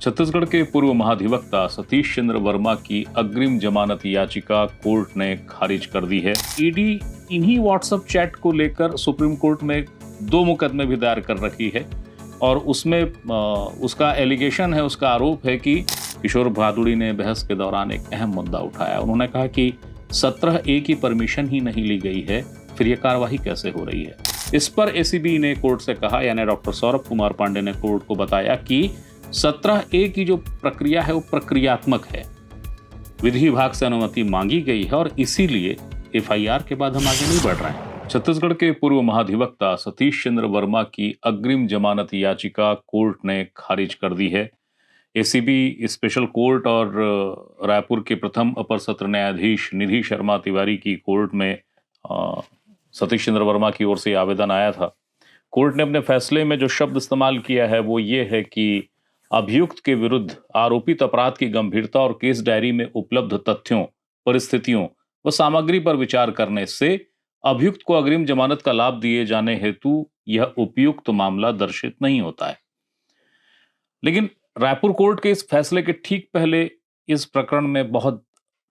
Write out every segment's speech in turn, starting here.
छत्तीसगढ़ के पूर्व महाधिवक्ता सतीश चंद्र वर्मा की अग्रिम जमानत याचिका कोर्ट ने खारिज कर दी है। ईडी इन्हीं व्हाट्सएप चैट को लेकर सुप्रीम कोर्ट में 2 मुकदमे भी दायर कर रखी है और उसमें उसका एलिगेशन है, उसका आरोप है कि किशोर भादुड़ी ने बहस के दौरान एक अहम मुद्दा उठाया। उन्होंने कहा कि 17A की परमिशन ही नहीं ली गई है, फिर यह कार्यवाही कैसे हो रही है। इस पर एसीबी ने कोर्ट से कहा, यानी डॉक्टर सौरभ कुमार पांडे ने कोर्ट को बताया कि 17A की जो प्रक्रिया है वो प्रक्रियात्मक है, विधि विभाग से अनुमति मांगी गई है और इसीलिए एफआईआर के बाद हम आगे नहीं बढ़ रहे हैं। छत्तीसगढ़ के पूर्व महाधिवक्ता सतीश चंद्र वर्मा की अग्रिम जमानत याचिका कोर्ट ने खारिज कर दी है। एसीबी स्पेशल कोर्ट और रायपुर के प्रथम अपर सत्र न्यायाधीश निधि शर्मा तिवारी की कोर्ट में सतीश चंद्र वर्मा की ओर से आवेदन आया था। कोर्ट ने अपने फैसले में जो शब्द इस्तेमाल किया है वो ये है कि अभियुक्त के विरुद्ध आरोपित अपराध की गंभीरता और केस डायरी में उपलब्ध तथ्यों, परिस्थितियों व सामग्री पर विचार करने से अभियुक्त को अग्रिम जमानत का लाभ दिए जाने हेतु यह उपयुक्त मामला दर्शित नहीं होता है। लेकिन रायपुर कोर्ट के इस फैसले के ठीक पहले इस प्रकरण में बहुत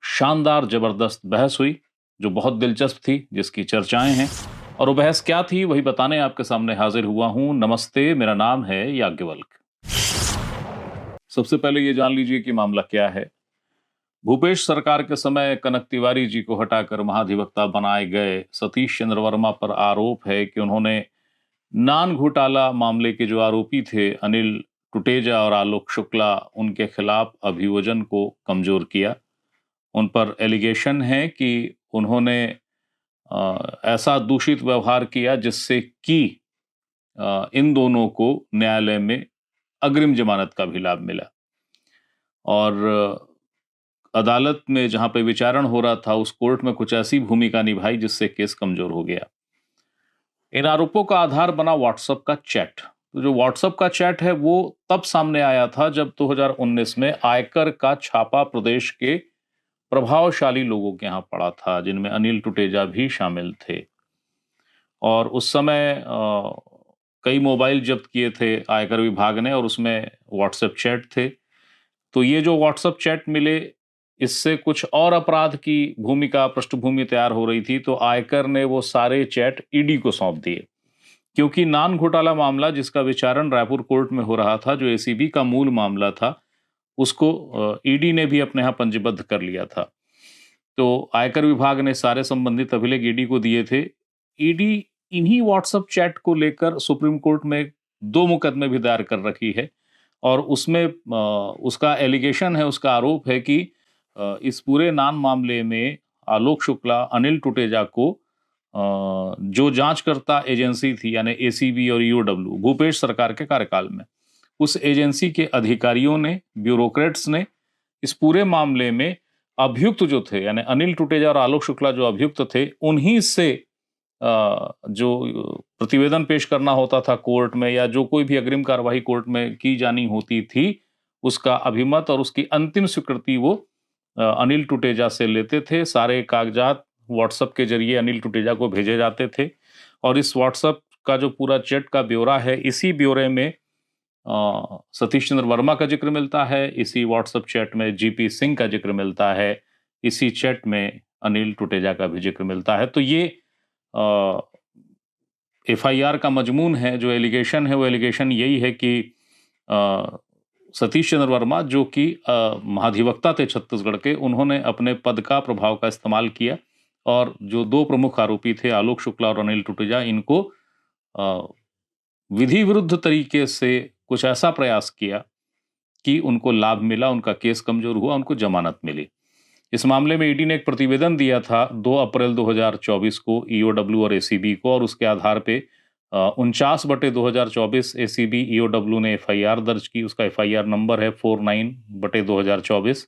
शानदार जबरदस्त बहस हुई जो बहुत दिलचस्प थी, जिसकी चर्चाएं हैं, और वो बहस क्या थी वही बताने आपके सामने हाजिर हुआ हूं। नमस्ते, मेरा नाम है याज्ञवल्क। सबसे पहले ये जान लीजिए कि मामला क्या है। भूपेश सरकार के समय कनक तिवारी जी को हटाकर महाधिवक्ता बनाए गए सतीश चंद्र वर्मा पर आरोप है कि उन्होंने नान घोटाला मामले के जो आरोपी थे अनिल टुटेजा और आलोक शुक्ला, उनके खिलाफ अभियोजन को कमजोर किया। उन पर एलिगेशन है कि उन्होंने ऐसा दूषित व्यवहार किया जिससे कि इन दोनों को न्यायालय में अग्रिम जमानत का भी लाभ मिला और अदालत में जहां पे विचारण हो रहा था उस कोर्ट में कुछ ऐसी भूमिका निभाई जिससे केस कमजोर हो गया। इन आरोपों का आधार बना व्हाट्सएप का चैट। तो जो व्हाट्सएप का चैट है वो तब सामने आया था जब 2019 में आयकर का छापा प्रदेश के प्रभावशाली लोगों के यहां पड़ा था, जिनमें अनिल टुटेजा भी शामिल थे। और उस समय कई मोबाइल जब्त किए थे आयकर विभाग ने और उसमें व्हाट्सएप चैट थे। तो ये जो व्हाट्सएप चैट मिले, इससे कुछ और अपराध की भूमिका पृष्ठभूमि तैयार हो रही थी। तो आयकर ने वो सारे चैट ईडी को सौंप दिए, क्योंकि नान घोटाला मामला जिसका विचारण रायपुर कोर्ट में हो रहा था, जो एसीबी का मूल मामला था, उसको ईडी ने भी अपने यहाँ पंजीबद्ध कर लिया था। तो आयकर विभाग ने सारे संबंधित अभिलेख ईडी को दिए थे। ईडी इन्हीं व्हाट्सएप चैट को लेकर सुप्रीम कोर्ट में 2 मुकदमे भी दायर कर रखी है और उसमें उसका एलिगेशन है, उसका आरोप है कि इस पूरे नान मामले में आलोक शुक्ला, अनिल टुटेजा को जो जांचकर्ता एजेंसी थी यानी एसीबी और ईओडब्ल्यू भूपेश सरकार के कार्यकाल में, उस एजेंसी के अधिकारियों ने, ब्यूरोक्रेट्स ने इस पूरे मामले में अभियुक्त जो थे यानी अनिल टुटेजा और आलोक शुक्ला जो अभियुक्त थे, उन्हीं से जो प्रतिवेदन पेश करना होता था कोर्ट में या जो कोई भी अग्रिम कार्यवाही कोर्ट में की जानी होती थी, उसका अभिमत और उसकी अंतिम स्वीकृति वो अनिल टुटेजा से लेते थे। सारे कागजात व्हाट्सएप के जरिए अनिल टुटेजा को भेजे जाते थे और इस व्हाट्सएप का जो पूरा चैट का ब्यौरा है, इसी ब्यौरे में सतीश चंद्र वर्मा का जिक्र मिलता है, इसी व्हाट्सएप चैट में जीपी सिंह का जिक्र मिलता है, इसी चैट में अनिल टुटेजा का भी जिक्र मिलता है। तो ये एफआईआर का मजमून है। जो एलिगेशन है वो एलिगेशन यही है कि सतीश चंद्र वर्मा, जो कि महाधिवक्ता थे छत्तीसगढ़ के, उन्होंने अपने पद का प्रभाव का इस्तेमाल किया और जो 2 प्रमुख आरोपी थे आलोक शुक्ला और अनिल टुटेजा, इनको विधि विरुद्ध तरीके से कुछ ऐसा प्रयास किया कि उनको लाभ मिला, उनका केस कमजोर हुआ, उनको जमानत मिली। इस मामले में ईडी ने एक प्रतिवेदन दिया था 2 अप्रैल 2024 को ईओडब्ल्यू और एसीबी को, और उसके आधार पे 49/2024 एसीबी ईओडब्ल्यू ने एफआईआर दर्ज की। उसका एफआईआर नंबर है 49/2024।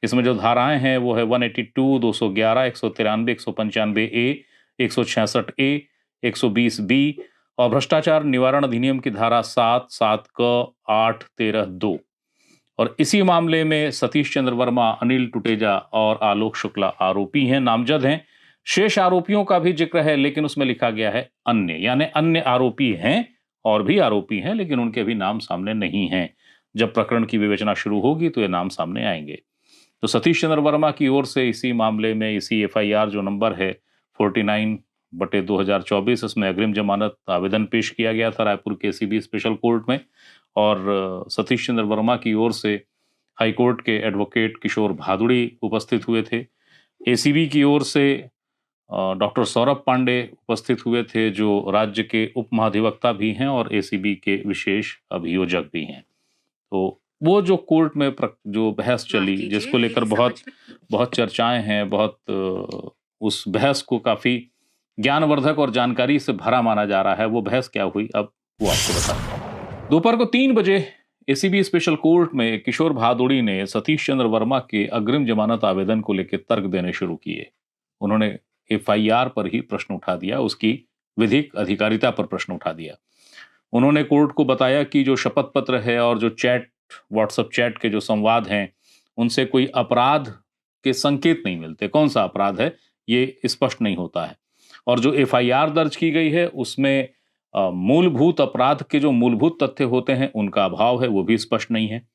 इसमें जो धाराएं हैं वो है 182, 211, 193, 195A, 166A, 120B और भ्रष्टाचार निवारण अधिनियम की धारा 7, 7क, 8, 13, 2। और इसी मामले में सतीश चंद्र वर्मा, अनिल टुटेजा और आलोक शुक्ला आरोपी हैं, नामजद हैं। शेष आरोपियों का भी जिक्र है लेकिन उसमें लिखा गया है अन्य, यानी अन्य आरोपी हैं और भी आरोपी हैं लेकिन उनके भी नाम सामने नहीं हैं। जब प्रकरण की विवेचना शुरू होगी तो ये नाम सामने आएंगे। तो सतीश चंद्र वर्मा की ओर से इसी मामले में इसी एफआईआर जो नंबर है 49/2024, इसमें अग्रिम जमानत आवेदन पेश किया गया था रायपुर के एसीबी स्पेशल कोर्ट में। और सतीश चंद्र वर्मा की ओर से हाईकोर्ट के एडवोकेट किशोर भादुड़ी उपस्थित हुए थे। एसीबी की ओर से डॉक्टर सौरभ पांडे उपस्थित हुए थे, जो राज्य के उप महाधिवक्ता भी हैं और एसीबी के विशेष अभियोजक भी हैं। तो वो जो कोर्ट में जो बहस चली, जिसको लेकर बहुत चर्चाएं हैं, उस बहस को काफी ज्ञानवर्धक और जानकारी से भरा माना जा रहा है। वो बहस क्या हुई, अब वो आपको बताता हूं। दोपहर को 3 बजे एसीबी स्पेशल कोर्ट में किशोर भादुड़ी ने सतीश चंद्र वर्मा के अग्रिम जमानत आवेदन को लेकर तर्क देने शुरू किए। उन्होंने एफआईआर पर ही प्रश्न उठा दिया, उसकी विधिक अधिकारिता पर प्रश्न उठा दिया। उन्होंने कोर्ट को बताया कि जो शपथ पत्र है और जो व्हाट्सएप चैट के जो संवाद हैं, उनसे कोई अपराध के संकेत नहीं मिलते। कौन सा अपराध है ये स्पष्ट नहीं होता है। और जो एफआईआर दर्ज की गई है उसमें मूलभूत अपराध के जो मूलभूत तथ्य होते हैं उनका अभाव है, वो भी स्पष्ट नहीं है।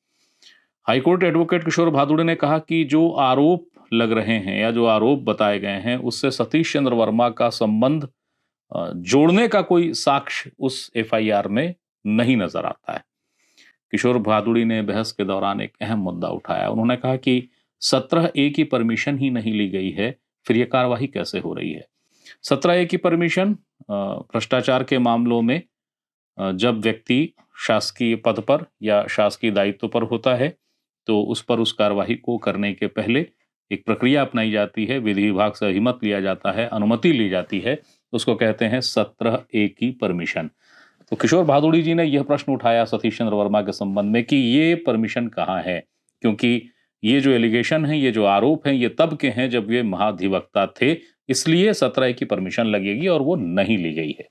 हाईकोर्ट एडवोकेट किशोर भादुड़ी ने कहा कि जो आरोप लग रहे हैं या जो आरोप बताए गए हैं उससे सतीश चंद्र वर्मा का संबंध जोड़ने का कोई साक्ष्य उस एफआईआर में नहीं नजर आता है। किशोर भादुड़ी ने बहस के दौरान एक अहम मुद्दा उठाया। उन्होंने कहा कि 17A की परमिशन ही नहीं ली गई है, फिर यह कार्रवाई कैसे हो रही है। 17A की परमिशन भ्रष्टाचार के मामलों में जब व्यक्ति शासकीय पद पर या शासकीय दायित्व पर होता है तो उस पर उस कार्यवाही को करने के पहले एक प्रक्रिया अपनाई जाती है, विधि विभाग से अभिमत लिया जाता है, अनुमति ली जाती है, उसको कहते हैं 17A की परमिशन। तो किशोर भादुड़ी जी ने यह प्रश्न उठाया सतीश चंद्र वर्मा के संबंध में कि ये परमिशन कहाँ है, क्योंकि ये जो एलिगेशन है, ये जो आरोप हैं, ये तब के हैं जब ये महाधिवक्ता थे, इसलिए 17A की परमिशन लगेगी और वो नहीं ली गई है।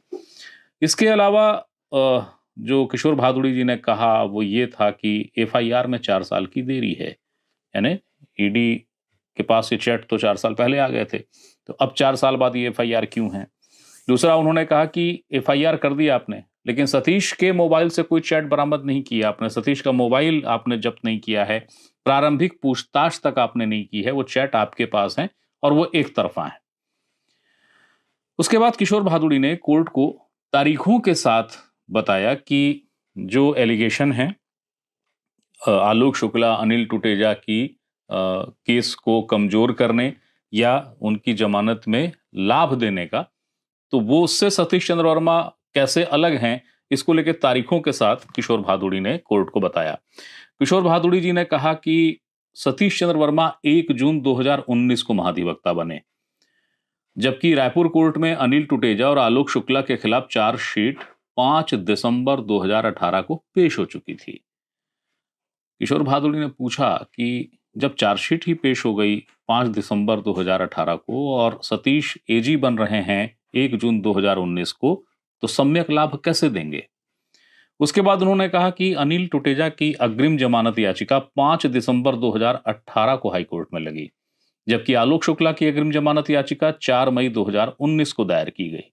इसके अलावा जो किशोर भादुड़ी जी ने कहा वो ये था कि एफआईआर में 4 साल की देरी है, यानी ईडी के पास ये चैट तो 4 साल पहले आ गए थे, तो अब 4 साल बाद ये एफआईआर क्यों है। दूसरा, उन्होंने कहा कि एफआईआर कर दिया आपने, लेकिन सतीश के मोबाइल से कोई चैट बरामद नहीं किया आपने, सतीश का मोबाइल आपने जब्त नहीं किया है, प्रारंभिक पूछताछ तक आपने नहीं की है, वो चैट आपके पास है और वो एक तरफा है। उसके बाद किशोर भादुड़ी ने कोर्ट को तारीखों के साथ बताया कि जो एलिगेशन है आलोक शुक्ला, अनिल टुटेजा की केस को कमजोर करने या उनकी जमानत में लाभ देने का, तो वो उससे सतीश चंद्र वर्मा कैसे अलग हैं, इसको लेकर तारीखों के साथ किशोर भादुड़ी ने कोर्ट को बताया। किशोर भादुड़ी जी ने कहा कि सतीश चंद्र वर्मा 1 जून 2019 को महाधिवक्ता बने, जबकि रायपुर कोर्ट में अनिल टुटेजा और आलोक शुक्ला के खिलाफ चार्जशीट 5 दिसंबर 2018 को पेश हो चुकी थी। किशोर भादुड़ी ने पूछा कि जब चार्जशीट ही पेश हो गई 5 दिसंबर 2018 को और सतीश एजी बन रहे हैं 1 जून 2019 को, तो सम्यक लाभ कैसे देंगे। उसके बाद उन्होंने कहा कि अनिल टुटेजा की अग्रिम जमानत याचिका 5 दिसंबर 2018 को हाईकोर्ट में लगी, जबकि आलोक शुक्ला की अग्रिम जमानत याचिका 4 मई 2019 को दायर की गई।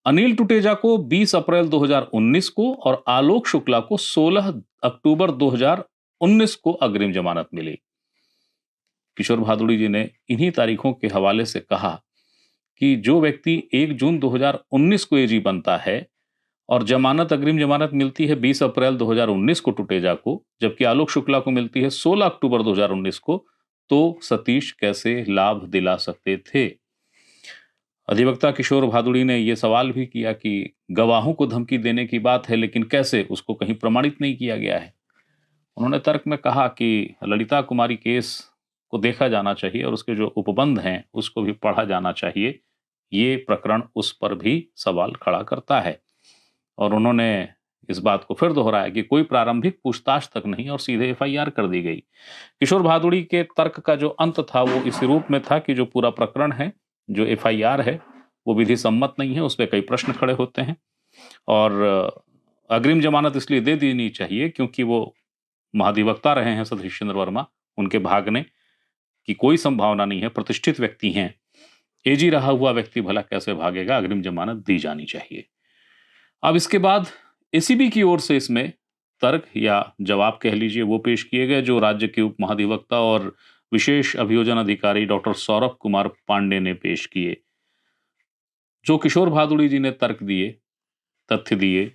अनिल टुटेजा को 20 अप्रैल 2019 को और आलोक शुक्ला को 16 अक्टूबर 2019 को अग्रिम जमानत मिली। किशोर भादुड़ी जी ने इन्हीं तारीखों के हवाले से कहा कि जो व्यक्ति 1 जून 2019 को एजी बनता है और जमानत अग्रिम जमानत मिलती है 20 अप्रैल 2019 को टुटेजा को, जबकि आलोक शुक्ला को मिलती है 16 अक्टूबर 2019 को, तो सतीश कैसे लाभ दिला सकते थे। अधिवक्ता किशोर भादुड़ी ने यह सवाल भी किया कि गवाहों को धमकी देने की बात है, लेकिन कैसे, उसको कहीं प्रमाणित नहीं किया गया है। उन्होंने तर्क में कहा कि ललिता कुमारी केस को देखा जाना चाहिए और उसके जो उपबंध हैं उसको भी पढ़ा जाना चाहिए, ये प्रकरण उस पर भी सवाल खड़ा करता है। और उन्होंने इस बात को फिर दोहराया कि कोई प्रारंभिक पूछताछ तक नहीं और सीधे एफआईआर कर दी गई। किशोर भादुड़ी के तर्क का जो अंत था वो इस रूप में था कि जो पूरा प्रकरण है, जो एफआईआर है, वो विधि सम्मत नहीं है, उस पर कई प्रश्न खड़े होते हैं और अग्रिम जमानत इसलिए दे देनी चाहिए क्योंकि वो महाधिवक्ता रहे हैं सतीश चंद्र वर्मा, उनके भागने की कोई संभावना नहीं है, प्रतिष्ठित व्यक्ति हैं। एजी रहा हुआ व्यक्ति भला कैसे भागेगा, अग्रिम जमानत दी जानी चाहिए। अब इसके बाद एसीबी की ओर से इसमें तर्क या जवाब कह लीजिए वो पेश किए गए, जो राज्य के उप महाधिवक्ता और विशेष अभियोजन अधिकारी डॉक्टर सौरभ कुमार पांडे ने पेश किए। जो किशोर भादुड़ी जी ने तर्क दिए, तथ्य दिए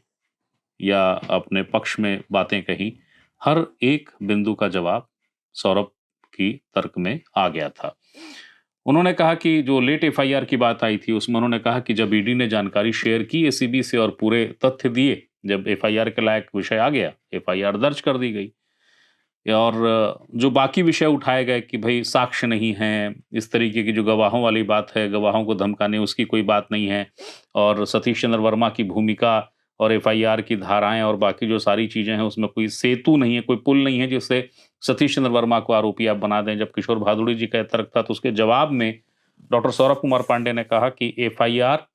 या अपने पक्ष में बातें कही, हर एक बिंदु का जवाब सौरभ की तर्क में आ गया था। उन्होंने कहा कि जो लेट एफआईआर की बात आई थी, उसमें उन्होंने कहा कि जब ईडी ने जानकारी शेयर की एसीबी से और पूरे तथ्य दिए, जब एफआईआर के लायक विषय आ गया, एफआईआर दर्ज कर दी गई। और जो बाकी विषय उठाए गए कि भाई साक्ष्य नहीं है, इस तरीके की जो गवाहों वाली बात है, गवाहों को धमकाने, उसकी कोई बात नहीं है, और सतीश चंद्र वर्मा की भूमिका और एफआईआर की धाराएं और बाकी जो सारी चीजें हैं, उसमें कोई सेतु नहीं है, कोई पुल नहीं है जिससे सतीश चंद्र वर्मा को आरोपी आप बना दें। जब किशोर भादुड़ी जी का तर्क था, तो उसके जवाब में डॉक्टर सौरभ कुमार पांडे ने कहा कि एफआईआर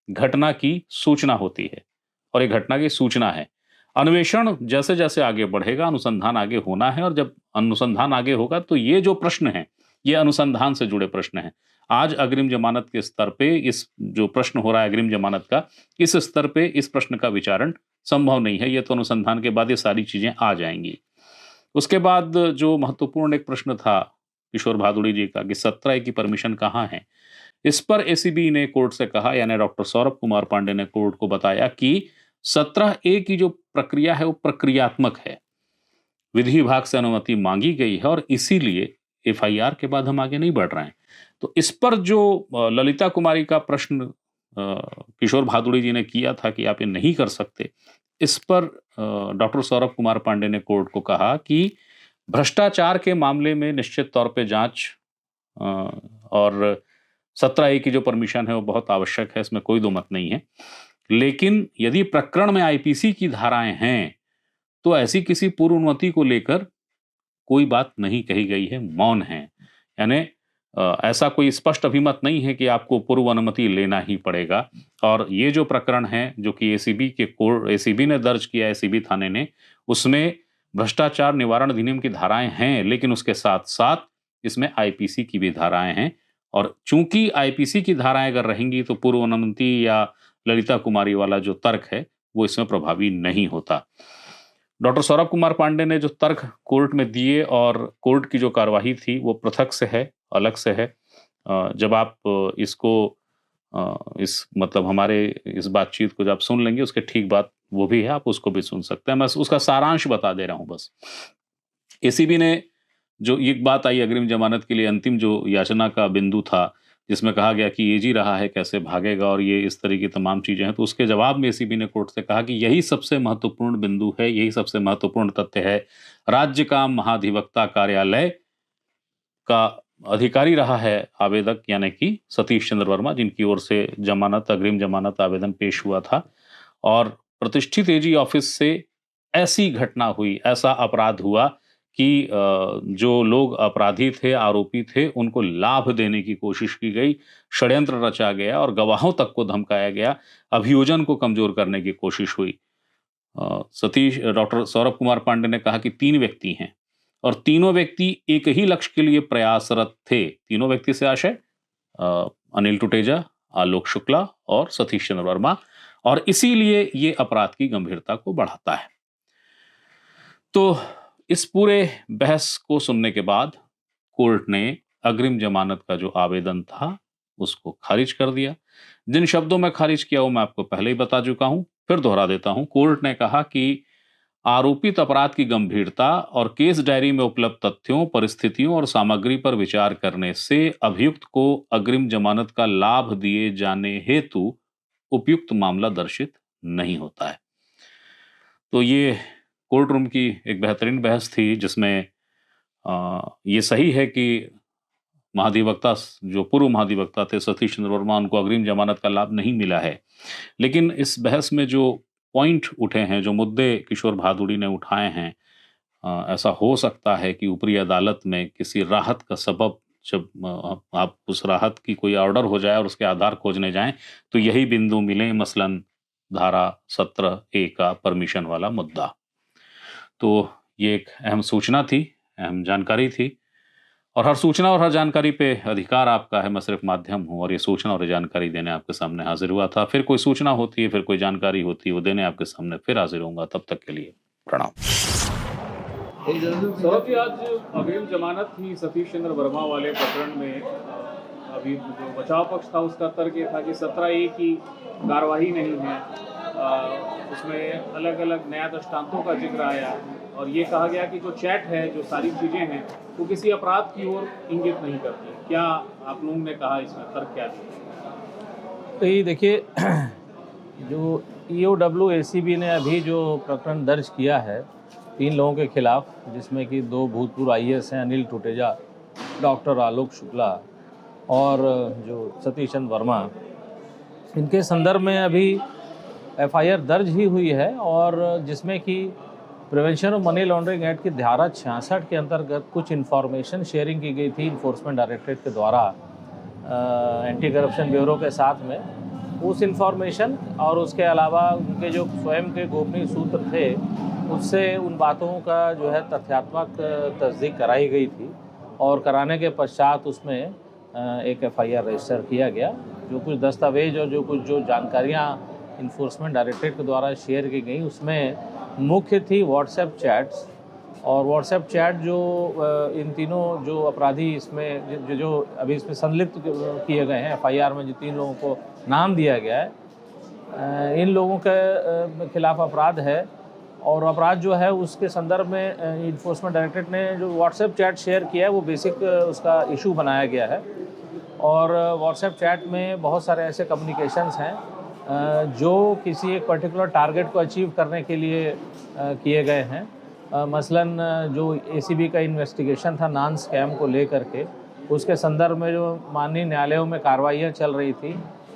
घटना की सूचना होती है और ये घटना की सूचना है। अन्वेषण जैसे जैसे आगे बढ़ेगा, अनुसंधान आगे होना है, और जब अनुसंधान आगे होगा तो ये जो प्रश्न हैं, ये अनुसंधान से जुड़े प्रश्न हैं। आज अग्रिम जमानत के स्तर पे इस जो प्रश्न हो रहा है अग्रिम जमानत का, इस स्तर पे इस प्रश्न का विचारण संभव नहीं है। ये तो अनुसंधान के बाद ये सारी चीजें आ जाएंगी। उसके बाद जो महत्वपूर्ण एक प्रश्न था किशोर भादुड़ी जी का कि 17A की परमिशन कहाँ है, इस पर एसीबी ने कोर्ट से कहा, यानी डॉक्टर सौरभ कुमार पांडे ने कोर्ट को बताया कि 17A की जो प्रक्रिया है वो प्रक्रियात्मक है, विधि विभाग से अनुमति मांगी गई है और इसीलिए एफआईआर के बाद हम आगे नहीं बढ़ रहे हैं। तो इस पर जो ललिता कुमारी का प्रश्न किशोर भादुड़ी जी ने किया था कि आप ये नहीं कर सकते, इस पर डॉक्टर सौरभ कुमार पांडे ने कोर्ट को कहा कि भ्रष्टाचार के मामले में निश्चित तौर पे जांच और 17A की जो परमिशन है वो बहुत आवश्यक है, इसमें कोई दो मत नहीं है। लेकिन यदि प्रकरण में आईपीसी की धाराएं हैं, तो ऐसी किसी पूर्व अनुमति को लेकर कोई बात नहीं कही गई है, मौन है। यानी ऐसा कोई स्पष्ट अभिमत नहीं है कि आपको पूर्व अनुमति लेना ही पड़ेगा। और ये जो प्रकरण है जो कि एसीबी ने दर्ज किया, एसीबी थाने ने, उसमें भ्रष्टाचार निवारण अधिनियम की धाराएं हैं, लेकिन उसके साथ साथ इसमें आईपीसी की भी धाराएं हैं। और चूंकि आईपीसी की धाराएं अगर रहेंगी तो पूर्व अनुमति या ललिता कुमारी वाला जो तर्क है वो इसमें प्रभावी नहीं होता। डॉक्टर सौरभ कुमार पांडे ने जो तर्क कोर्ट में दिए और कोर्ट की जो कार्यवाही थी वो पृथक से है, अलग से है। जब आप इसको इस मतलब हमारे इस बातचीत को जब आप सुन लेंगे, उसके ठीक बात वो भी है, आप उसको भी सुन सकते हैं। मैं उसका सारांश बता दे रहा हूं बस। एसीबी ने जो एक बात आई अग्रिम जमानत के लिए, अंतिम जो याचना का बिंदु था जिसमें कहा गया कि एजी रहा है कैसे भागेगा और ये इस तरह की तमाम चीजें हैं, तो उसके जवाब में एसीबी ने कोर्ट से कहा कि यही सबसे महत्वपूर्ण बिंदु है, यही सबसे महत्वपूर्ण तथ्य है। राज्य का महाधिवक्ता कार्यालय का अधिकारी रहा है आवेदक, यानी कि सतीश चंद्र वर्मा, जिनकी ओर से जमानत अग्रिम जमानत आवेदन पेश हुआ था। और प्रतिष्ठित एजी ऑफिस से ऐसी घटना हुई, ऐसा अपराध हुआ कि जो लोग अपराधी थे, आरोपी थे, उनको लाभ देने की कोशिश की गई, षड्यंत्र रचा गया और गवाहों तक को धमकाया गया, अभियोजन को कमजोर करने की कोशिश हुई। डॉक्टर सौरभ कुमार पांडे ने कहा कि 3 व्यक्ति हैं और तीनों व्यक्ति एक ही लक्ष्य के लिए प्रयासरत थे। तीनों व्यक्ति से आशय अनिल टुटेजा, आलोक शुक्ला और सतीश चंद्र वर्मा, और इसीलिए ये अपराध की गंभीरता को बढ़ाता है। तो इस पूरे बहस को सुनने के बाद कोर्ट ने अग्रिम जमानत का जो आवेदन था उसको खारिज कर दिया। जिन शब्दों में खारिज किया वो मैं आपको पहले ही बता चुका हूं, फिर दोहरा देता हूं। कोर्ट ने कहा कि आरोपित अपराध की गंभीरता और केस डायरी में उपलब्ध तथ्यों, परिस्थितियों और सामग्री पर विचार करने से अभियुक्त को अग्रिम जमानत का लाभ दिए जाने हेतु उपयुक्त मामला दर्शित नहीं होता है। तो ये कोर्ट रूम की एक बेहतरीन बहस थी, जिसमें ये सही है कि महाधिवक्ता जो पूर्व महाधिवक्ता थे सतीश चंद्र वर्मा, उनको अग्रिम जमानत का लाभ नहीं मिला है। लेकिन इस बहस में जो पॉइंट उठे हैं, जो मुद्दे किशोर भादुड़ी ने उठाए हैं, ऐसा हो सकता है कि ऊपरी अदालत में किसी राहत का सबब, जब आप उस राहत की कोई ऑर्डर हो जाए और उसके आधार खोजने जाएं, तो यही बिंदु मिले, मसलन धारा 17A का परमिशन वाला मुद्दा। तो ये एक अहम सूचना थी, अहम जानकारी थी, और हर सूचना और हर जानकारी पे अधिकार आपका है। मैं सिर्फ माध्यम हूँ और ये सूचना और जानकारी देने आपके सामने हाजिर हुआ था। फिर कोई सूचना होती है, फिर कोई जानकारी होती है, वो देने आपके सामने फिर हाजिर होऊंगा। तब तक के लिए प्रणाम। सौरभ जी, आज अग्रिम जमानत थी सतीश चंद्र वर्मा वाले प्रकरण में। अभी जो बचाव पक्ष था उसका तर्क ये था कि 17A की कार्यवाही नहीं है। उसमें अलग अलग नया दृष्टांतों का जिक्र आया और ये कहा गया कि जो चैट है, जो सारी चीज़ें हैं, वो किसी अपराध की ओर इंगित नहीं करती। क्या आप लोगों ने कहा, इसमें तर्क क्या था? तो ये देखिए, जो EOW ACB ने अभी जो प्रकरण दर्ज किया है 3 लोगों के खिलाफ, जिसमें कि 2 भूतपूर्व IAS हैं, अनिल टुटेजा, डॉक्टर आलोक शुक्ला और जो सतीश चंद्र वर्मा, इनके संदर्भ में अभी FIR दर्ज ही हुई है और जिसमें कि prevention of money laundering act की धारा 66 के अंतर्गत कुछ इन्फॉर्मेशन शेयरिंग की गई थी इन्फोर्समेंट डायरेक्टरेट के द्वारा एंटी करप्शन ब्यूरो के साथ में। उस इन्फॉर्मेशन और उसके अलावा उनके जो स्वयं के गोपनीय सूत्र थे, उससे उन बातों का जो है तथ्यात्मक तस्दीक कराई गई थी और कराने के पश्चात उसमें एक FIR रजिस्टर किया गया। जो कुछ दस्तावेज और जो जानकारियाँ इन्फोर्समेंट डायरेक्टरेट के द्वारा शेयर की गई, उसमें मुख्य थी व्हाट्सएप चैट्स। और व्हाट्सएप चैट जो इन तीनों जो अपराधी इसमें जो अभी इसमें संलिप्त किए गए हैं FIR में, जो 3 लोगों को नाम दिया गया है, इन लोगों के खिलाफ अपराध है। और अपराध जो है उसके संदर्भ में इन्फोर्समेंट डायरेक्टरेट ने जो व्हाट्सएप चैट शेयर किया है वो बेसिक उसका इशू बनाया गया है। और व्हाट्सएप चैट में बहुत सारे ऐसे कम्युनिकेशंस हैं जो किसी एक पर्टिकुलर टारगेट को अचीव करने के लिए किए गए हैं। मसलन जो ACB का इन्वेस्टिगेशन था नॉन स्कैम को लेकर के, उसके संदर्भ में जो माननीय न्यायालयों में कार्रवाइयाँ चल रही थी,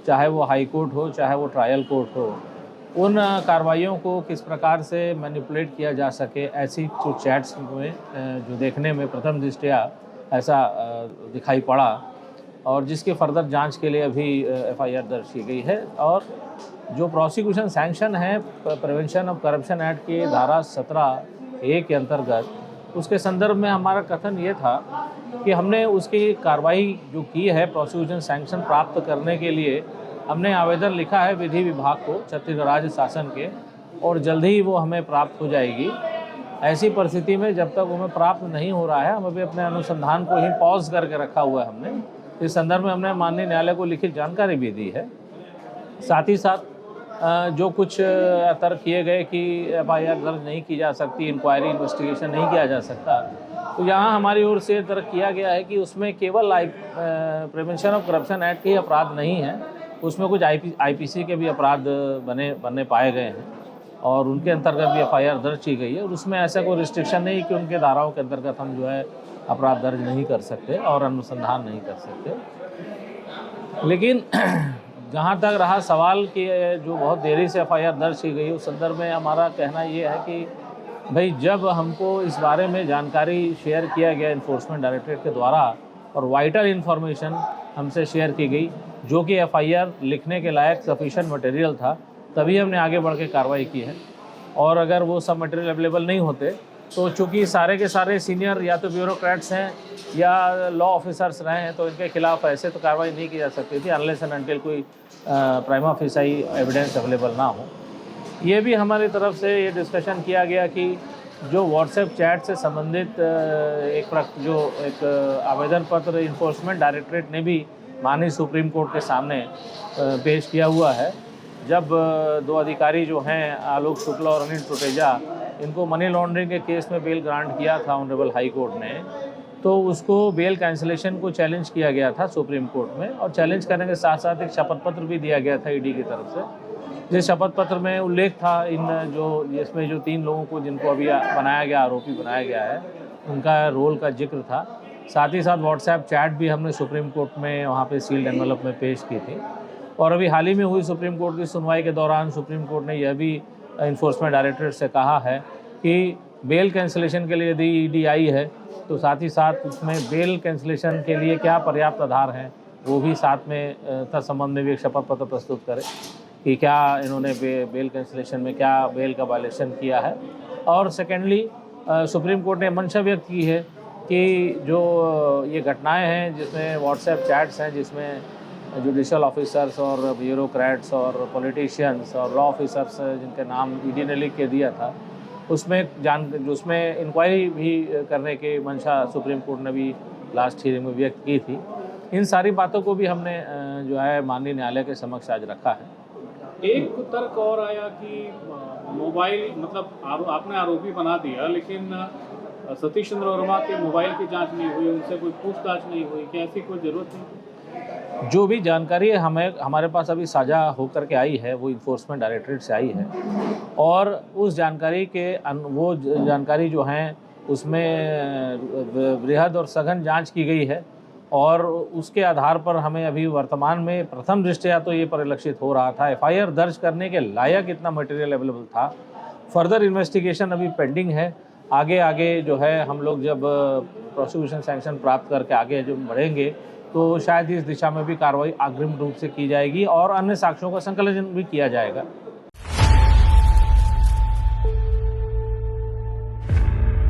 चाहे वो हाई कोर्ट हो चाहे वो ट्रायल कोर्ट हो, उन कार्रवाइयों को किस प्रकार से मैनिपुलेट किया जा सके, ऐसी जो चैट्स में जो देखने में प्रथम दृष्टया ऐसा दिखाई पड़ा और जिसके फर्दर जांच के लिए अभी FIR दर्ज की गई है। और जो प्रोसिक्यूशन सैंक्शन है प्रिवेंशन ऑफ करप्शन एक्ट की धारा 17A के अंतर्गत, उसके संदर्भ में हमारा कथन ये था कि हमने उसकी कार्रवाई जो की है प्रोसिक्यूशन सैंक्शन प्राप्त करने के लिए, हमने आवेदन लिखा है विधि विभाग को, छत्तीसगढ़ राज्य शासन के, और जल्द ही वो हमें प्राप्त हो जाएगी। ऐसी परिस्थिति में जब तक हमें प्राप्त नहीं हो रहा है, हम अभी अपने अनुसंधान को ही पॉज करके रखा हुआ है हमने। इस संदर्भ में हमने माननीय न्यायालय को लिखित जानकारी भी दी है। साथ ही साथ जो कुछ तर्क किए गए कि FIR दर्ज नहीं की जा सकती, इंक्वायरी इन्वेस्टिगेशन नहीं किया जा सकता, तो यहाँ हमारी ओर से तर्क किया गया है कि उसमें केवल प्रिवेंशन ऑफ करप्शन एक्ट के ही अपराध नहीं है, उसमें कुछ IPC के भी अपराध बनने पाए गए हैं और उनके अंतर्गत भी FIR दर्ज की गई है। और उसमें ऐसा कोई रिस्ट्रिक्शन नहीं कि उनके धाराओं के अंतर्गत हम जो है अपराध दर्ज नहीं कर सकते और अनुसंधान नहीं कर सकते। लेकिन जहाँ तक रहा सवाल कि जो बहुत देरी से FIR दर्ज की गई, उस संदर्भ में हमारा कहना ये है कि भाई, जब हमको इस बारे में जानकारी शेयर किया गया इन्फोर्समेंट डायरेक्टरेट के द्वारा और वाइटल इन्फॉर्मेशन हमसे शेयर की गई जो कि FIR लिखने के लायक सफिशिएंट मटेरियल था, तभी हमने आगे बढ़ के कार्रवाई की है। और अगर वो सब मटेरियल अवेलेबल नहीं होते तो चूँकि सारे के सारे सीनियर या तो ब्यूरोक्रेट्स हैं या लॉ ऑफिसर्स रहे हैं, तो इनके खिलाफ ऐसे तो कार्रवाई नहीं की जा सकती थी अनलेस एंड अनटिल कोई प्राइमा फेसाई एविडेंस अवेलेबल ना हो। ये भी हमारी तरफ से ये डिस्कशन किया गया कि जो व्हाट्सएप चैट से संबंधित एक आवेदन पत्र इन्फोर्समेंट डायरेक्टरेट ने भी माननीय सुप्रीम कोर्ट के सामने पेश किया हुआ है। जब 2 अधिकारी जो हैं आलोक शुक्ला और अनिल टुटेजा, इनको मनी लॉन्ड्रिंग के केस में बेल ग्रांट किया था ऑनरेबल हाई कोर्ट ने, तो उसको बेल कैंसिलेशन को चैलेंज किया गया था सुप्रीम कोर्ट में। और चैलेंज करने के साथ साथ एक शपथ पत्र भी दिया गया था ED की तरफ से, जिस शपथ पत्र में उल्लेख था इसमें जो 3 लोगों को जिनको अभी बनाया गया, आरोपी बनाया गया है, उनका रोल का जिक्र था। साथ ही साथ व्हाट्सएप चैट भी हमने सुप्रीम कोर्ट में वहाँ पे सील्ड एनवेलप में पेश की थी। और अभी हाल ही में हुई सुप्रीम कोर्ट की सुनवाई के दौरान सुप्रीम कोर्ट ने यह भी इन्फोर्समेंट डायरेक्टरेट से कहा है कि बेल कैंसिलेशन के लिए यदि ED आई है तो साथ ही साथ उसमें बेल कैंसिलेशन के लिए क्या पर्याप्त आधार हैं, वो भी साथ में तत्संबंध में भी एक शपथ पत्र प्रस्तुत करें कि क्या इन्होंने बेल कैंसिलेशन में क्या बेल का वायलेशन किया है। और सेकेंडली सुप्रीम कोर्ट ने मंशा व्यक्त की है कि जो ये घटनाएं हैं जिसमें व्हाट्सएप चैट्स हैं, जिसमें जुडिशल ऑफिसर्स और ब्यूरोक्रेट्स और पॉलिटिशियंस और लॉ ऑफिसर्स जिनके नाम ED ने लिख के दिया था, उसमें इंक्वायरी भी करने के मंशा सुप्रीम कोर्ट ने भी लास्ट हियरिंग में व्यक्त की थी। इन सारी बातों को भी हमने जो है माननीय न्यायालय के समक्ष आज रखा है। एक तर्क और आया कि मोबाइल मतलब आपने आरोपी बना दिया, लेकिन सतीश चंद्र वर्मा के मोबाइल की जांच नहीं हुई, उनसे कोई पूछताछ नहीं हुई, क्या ऐसी कोई ज़रूरत नहीं? जो भी जानकारी हमारे पास अभी साझा होकर के आई है वो इन्फोर्समेंट डायरेक्टरेट से आई है, और उस जानकारी के वो जानकारी जो हैं उसमें बृहद और सघन जांच की गई है, और उसके आधार पर हमें अभी वर्तमान में प्रथम दृष्टया तो ये परिलक्षित हो रहा था एफआईआर दर्ज करने के लायक इतना मटेरियल अवेलेबल था। फर्दर इन्वेस्टिगेशन अभी पेंडिंग है। आगे जो है हम लोग जब प्रोसिक्यूशन सैंक्शन प्राप्त करके आगे जो बढ़ेंगे तो शायद इस दिशा में भी कार्रवाई अग्रिम रूप से की जाएगी और अन्य साक्ष्यों का संकलन भी किया जाएगा।